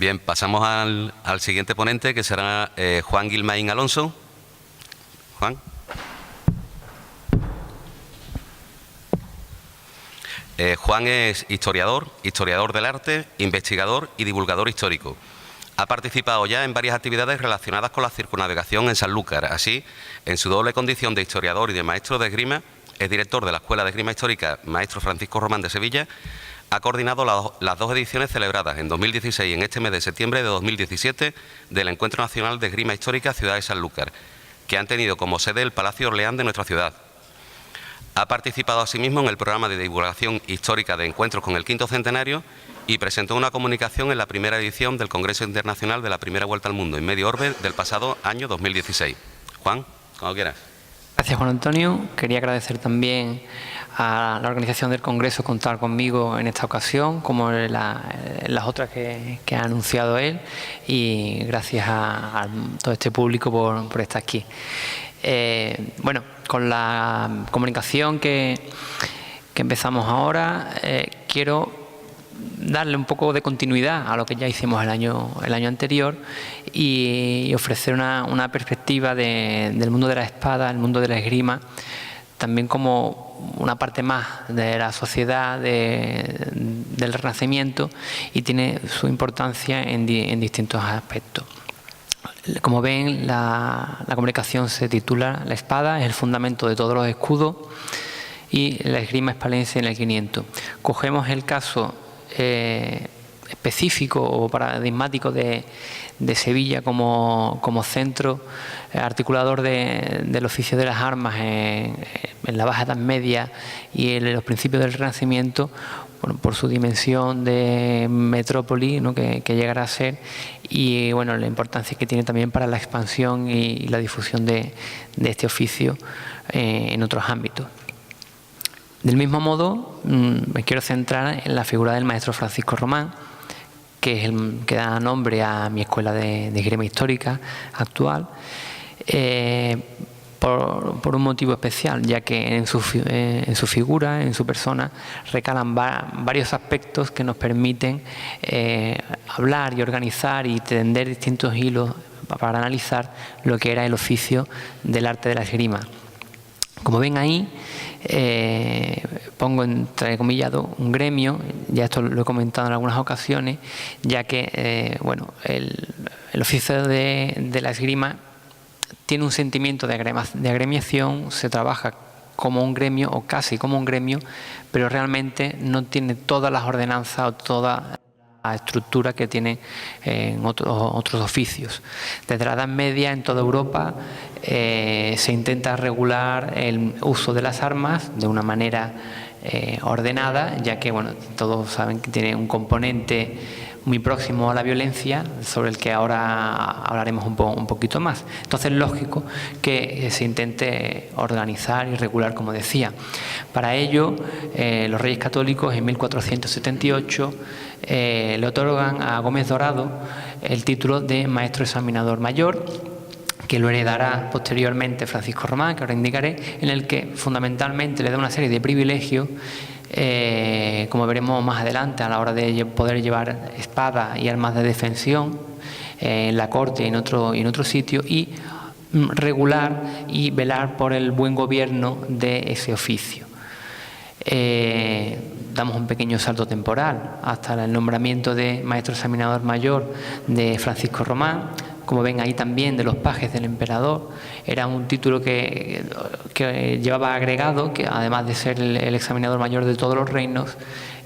Bien, pasamos al siguiente ponente, que será Juan Guilmaín Alonso. Juan. Juan es historiador del arte, investigador y divulgador histórico. Ha participado ya en varias actividades relacionadas con la circunnavegación en Sanlúcar. Así, en su doble condición de historiador y de maestro de esgrima, es director de la Escuela de Esgrima Histórica Maestro Francisco Román de Sevilla. Ha coordinado las dos ediciones celebradas en 2016 y en este mes de septiembre de 2017 del Encuentro Nacional de Esgrima Histórica Ciudad de Sanlúcar, que han tenido como sede el Palacio Orleán de nuestra ciudad. Ha participado asimismo en el programa de divulgación histórica de encuentros con el quinto centenario y presentó una comunicación en la primera edición del Congreso Internacional de la Primera Vuelta al Mundo en Medio Orbe del pasado año 2016. Juan, como quieras. Gracias, Juan Antonio. Quería agradecer también a la organización del Congreso contar conmigo en esta ocasión, como en las otras que ha anunciado él, y gracias a todo este público por estar aquí. Bueno, con la comunicación que empezamos ahora, quiero darle un poco de continuidad a lo que ya hicimos el año anterior y ofrecer una perspectiva del mundo de la espada, el mundo de la esgrima, también como una parte más de la sociedad del Renacimiento, y tiene su importancia en distintos aspectos. Como ven, la comunicación se titula "La espada es el fundamento de todos los escudos" y "La esgrima hispalense en el 500". Cogemos el caso específico o paradigmático de Sevilla como centro articulador del oficio de las armas en la Baja Edad Media y en los principios del Renacimiento, bueno, por su dimensión de metrópoli, ¿no?, que llegará a ser, y bueno, la importancia que tiene también para la expansión y la difusión de este oficio en otros ámbitos. Del mismo modo, me quiero centrar en la figura del maestro Francisco Román, que es el que da nombre a mi escuela de esgrima histórica actual, por un motivo especial, ya que en su figura, en su persona, recalan varios aspectos que nos permiten hablar y organizar y tender distintos hilos para analizar lo que era el oficio del arte de la esgrima. Como ven ahí, pongo entrecomillado un gremio, ya esto lo he comentado en algunas ocasiones, ya que bueno, el oficio de la esgrima tiene un sentimiento de agremiación, se trabaja como un gremio o casi como un gremio, pero realmente no tiene todas las ordenanzas o toda la estructura que tiene en otros oficios. Desde la Edad Media en toda Europa se intenta regular el uso de las armas de una manera ordenada, ya que bueno, todos saben que tiene un componente muy próximo a la violencia, sobre el que ahora hablaremos un poquito más. Entonces es lógico que se intente organizar y regular, como decía. Para ello, los Reyes Católicos en 1478 le otorgan a Gómez Dorado el título de Maestro Examinador Mayor, que lo heredará posteriormente Francisco Román, que ahora indicaré, en el que fundamentalmente le da una serie de privilegios, como veremos más adelante, a la hora de poder llevar espadas y armas de defensión en la corte y en otro sitio, y regular y velar por el buen gobierno de ese oficio. Damos un pequeño salto temporal hasta el nombramiento de Maestro Examinador Mayor de Francisco Román. Como ven ahí también, de los pajes del emperador. Era un título que llevaba agregado, que además de ser el examinador mayor de todos los reinos,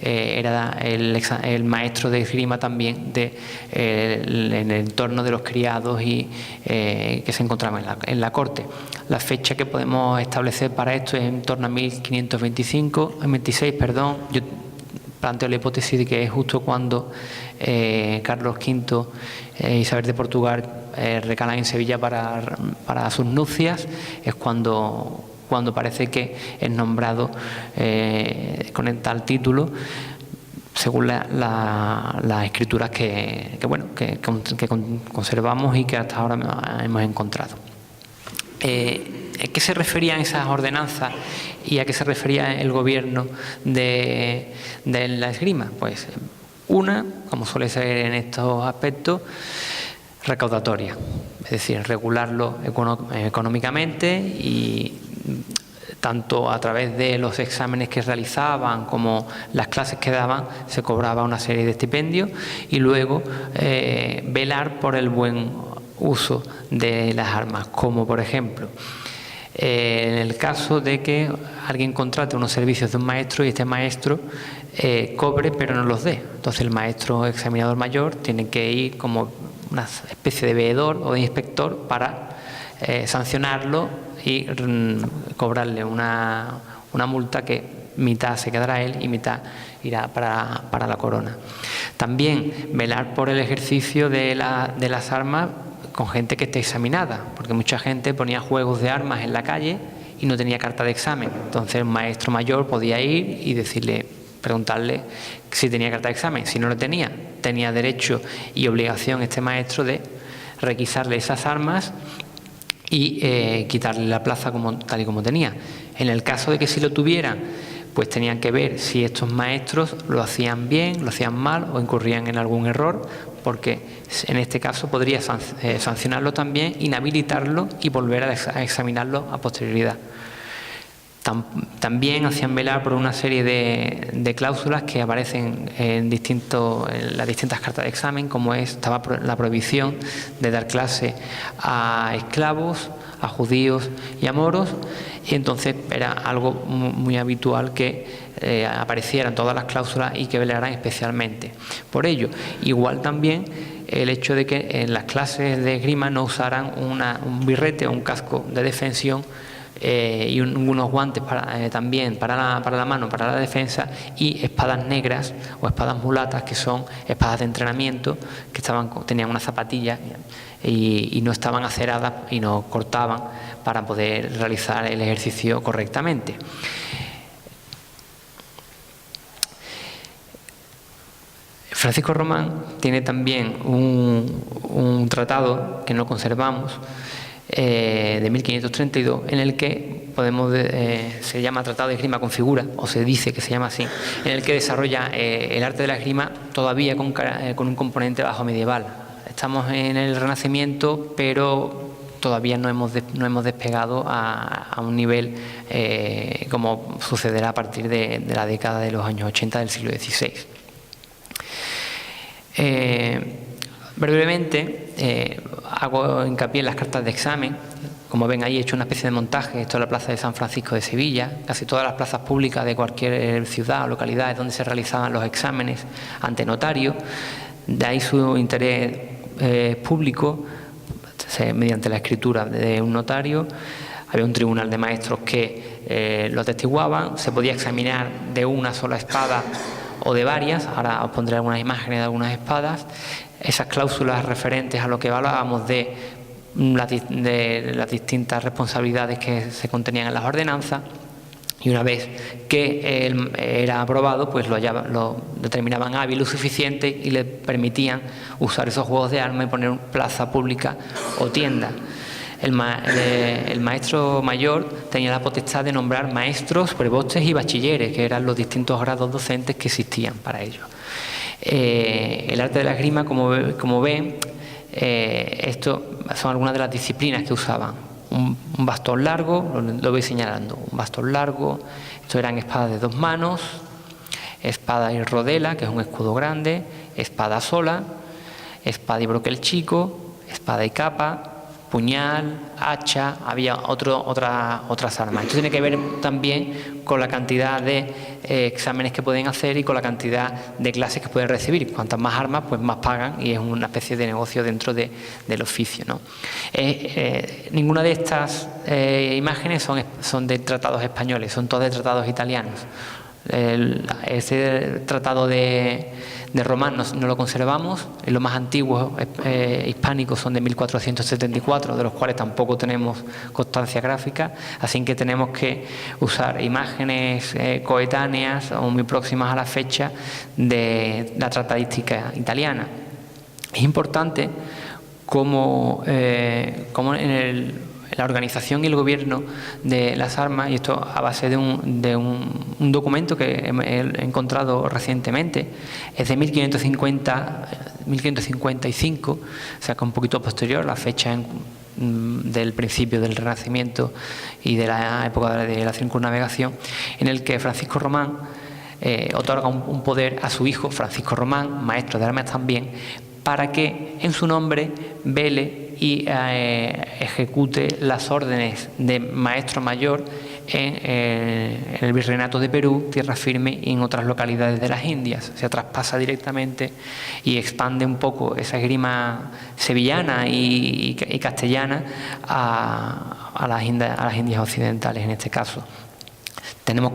era el maestro de esgrima también en el entorno de los criados y que se encontraban en la corte. La fecha que podemos establecer para esto es en torno a 1526, perdón. Yo planteo la hipótesis de que es justo cuando Carlos V e Isabel de Portugal recalan en Sevilla para sus nupcias. Es cuando parece que es nombrado con tal título, según las escrituras que conservamos y que hasta ahora hemos encontrado. ¿A qué se referían esas ordenanzas y a qué se refería el gobierno de la esgrima? Pues Una, como suele ser en estos aspectos, recaudatoria, es decir, regularlo económicamente y tanto a través de los exámenes que realizaban como las clases que daban se cobraba una serie de estipendios y luego velar por el buen uso de las armas, como por ejemplo en el caso de que alguien contrate unos servicios de un maestro y este maestro cobre pero no los dé. Entonces el maestro examinador mayor tiene que ir como una especie de veedor o de inspector para sancionarlo y cobrarle una multa que mitad se quedará él y mitad irá para la corona. También velar por el ejercicio de las armas con gente que esté examinada, porque mucha gente ponía juegos de armas en la calle y no tenía carta de examen. Entonces el maestro mayor podía ir y preguntarle si tenía carta de examen. Si no lo tenía, tenía derecho y obligación este maestro de requisarle esas armas y quitarle la plaza tal y como tenía. En el caso de que sí lo tuvieran, pues tenían que ver si estos maestros lo hacían bien, lo hacían mal o incurrían en algún error, porque en este caso podría sancionarlo también, inhabilitarlo y volver a examinarlo a posterioridad. También hacían velar por una serie de cláusulas que aparecen en las distintas cartas de examen, como estaba la prohibición de dar clase a esclavos, a judíos y a moros, y entonces era algo muy habitual que aparecieran todas las cláusulas y que velaran especialmente por ello. Igual también el hecho de que en las clases de esgrima no usaran un birrete o un casco de defensión y unos guantes también para la mano, para la defensa, y espadas negras o espadas mulatas, que son espadas de entrenamiento que tenían una zapatilla y no estaban aceradas y no cortaban para poder realizar el ejercicio correctamente. Francisco Román tiene también un tratado que no conservamos, de 1532, en el que se llama Tratado de Esgrima con Figura, o se dice que se llama así, en el que desarrolla el arte de la esgrima todavía con un componente bajo medieval. Estamos en el Renacimiento, pero todavía no hemos despegado a un nivel como sucederá a partir de la década de los años 80 del siglo XVI. Brevemente, hago hincapié en las cartas de examen. Como ven ahí, he hecho una especie de montaje. Esto es la plaza de San Francisco de Sevilla. Casi todas las plazas públicas de cualquier ciudad o localidad es donde se realizaban los exámenes ante notario. De ahí su interés público, mediante la escritura de un notario. Había un tribunal de maestros que lo atestiguaban. Se podía examinar de una sola espada o de varias. Ahora os pondré algunas imágenes de algunas espadas. Esas cláusulas referentes a lo que hablábamos de las distintas responsabilidades que se contenían en las ordenanzas, y una vez que era aprobado, pues lo determinaban hábil lo suficiente y le permitían usar esos juegos de armas y poner plaza pública o tienda. El maestro mayor tenía la potestad de nombrar maestros, prebostes y bachilleres, que eran los distintos grados docentes que existían para ello. El arte de la esgrima, como ven, esto son algunas de las disciplinas que usaban. Un bastón largo, lo voy señalando, un bastón largo, esto eran espadas de 2 manos, espada y rodela, que es un escudo grande, espada sola, espada y broquel chico, espada y capa, puñal, hacha, había otras armas. Esto tiene que ver también con la cantidad de exámenes que pueden hacer y con la cantidad de clases que pueden recibir. Cuantas más armas, pues más pagan, y es una especie de negocio dentro del oficio, ¿no? Ninguna de estas imágenes son de tratados españoles, son todas de tratados italianos. Este tratado de Román no lo conservamos. Los más antiguos hispánicos son de 1474, de los cuales tampoco tenemos constancia gráfica, así que tenemos que usar imágenes coetáneas o muy próximas a la fecha de la tratadística italiana. Es importante como en La organización y el gobierno de las armas, y esto a base de un documento que he encontrado recientemente, es de 1555, o sea que un poquito posterior, la fecha del principio del Renacimiento y de la época de la circunnavegación, en el que Francisco Román otorga un poder a su hijo, Francisco Román, maestro de armas también, para que en su nombre vele y ejecute las órdenes de maestro mayor en el Virreinato de Perú, Tierra Firme, y en otras localidades de las Indias. Se traspasa directamente y expande un poco esa esgrima sevillana y castellana a las Indias occidentales en este caso. Tenemos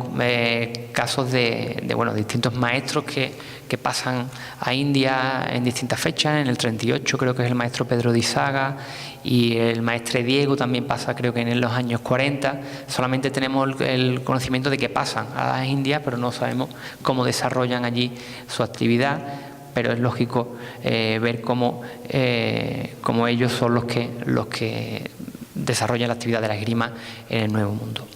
casos de distintos maestros que pasan a India en distintas fechas. En el 38 creo que es el maestro Pedro de Isaga, y el maestre Diego también pasa, creo que en los años 40. Solamente tenemos el conocimiento de que pasan a las Indias, pero no sabemos cómo desarrollan allí su actividad. Pero es lógico ver cómo ellos son los que desarrollan la actividad de la esgrima en el Nuevo Mundo.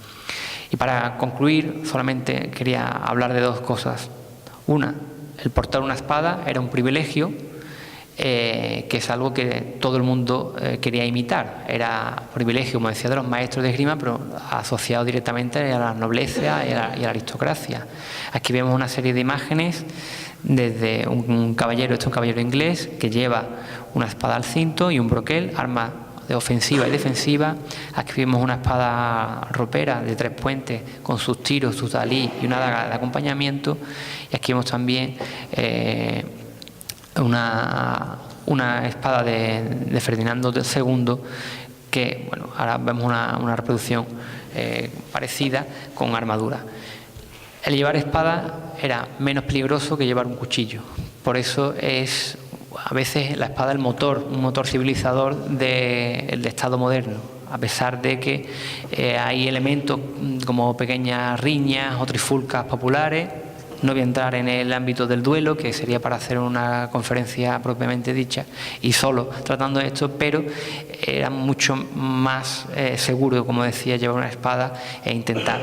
Y para concluir, solamente quería hablar de dos cosas. Una, el portar una espada era un privilegio, que es algo que todo el mundo quería imitar. Era privilegio, como decía, de los maestros de esgrima, pero asociado directamente a la nobleza y a la aristocracia. Aquí vemos una serie de imágenes desde un caballero, este es un caballero inglés, que lleva una espada al cinto y un broquel, arma de ofensiva y defensiva. Aquí vemos una espada ropera de 3 puentes con sus tiros, su talí y una daga de acompañamiento. Y aquí vemos también una espada de Ferdinando II, que bueno, ahora vemos una reproducción parecida con armadura. El llevar espada era menos peligroso que llevar un cuchillo. Por eso es a veces la espada un motor civilizador del Estado moderno, a pesar de que hay elementos como pequeñas riñas o trifulcas populares. No voy a entrar en el ámbito del duelo, que sería para hacer una conferencia propiamente dicha, y solo tratando de esto, pero era mucho más seguro, como decía, llevar una espada e intentar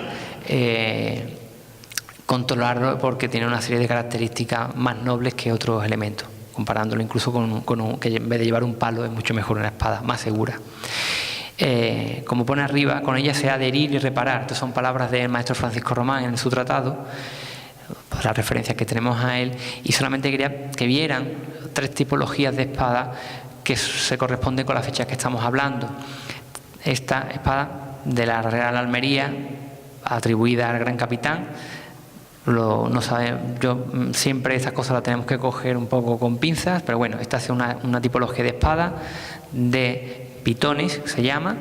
controlarlo, porque tiene una serie de características más nobles que otros elementos, comparándolo incluso con que en vez de llevar un palo es mucho mejor una espada, más segura. Como pone arriba, con ella se ha de herir y reparar. Estas son palabras del maestro Francisco Román en su tratado, pues las referencias que tenemos a él, y solamente quería que vieran 3 tipologías de espada que se corresponden con las fechas que estamos hablando. Esta espada de la Real Almería, atribuida al gran capitán, no sabe, yo siempre estas cosas las tenemos que coger un poco con pinzas, pero bueno, esta es una tipología de espada de pitones, se llama,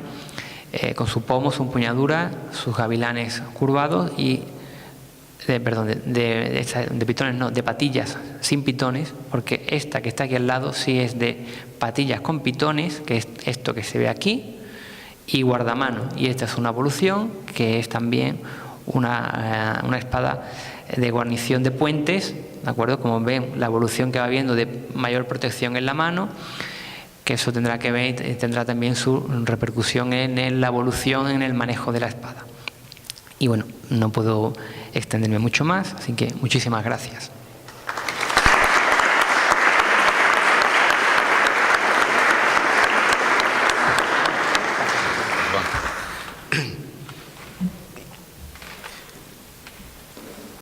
con su pomo, su empuñadura, sus gavilanes curvados y de pitones, no, de patillas sin pitones, porque esta que está aquí al lado sí es de patillas con pitones, que es esto que se ve aquí, y guardamano. Y esta es una evolución que es también una espada de guarnición de puentes, ¿de acuerdo? Como ven, la evolución que va viendo de mayor protección en la mano, que eso tendrá que ver y tendrá también su repercusión en la evolución en el manejo de la espada. Y bueno, no puedo extenderme mucho más, así que muchísimas gracias.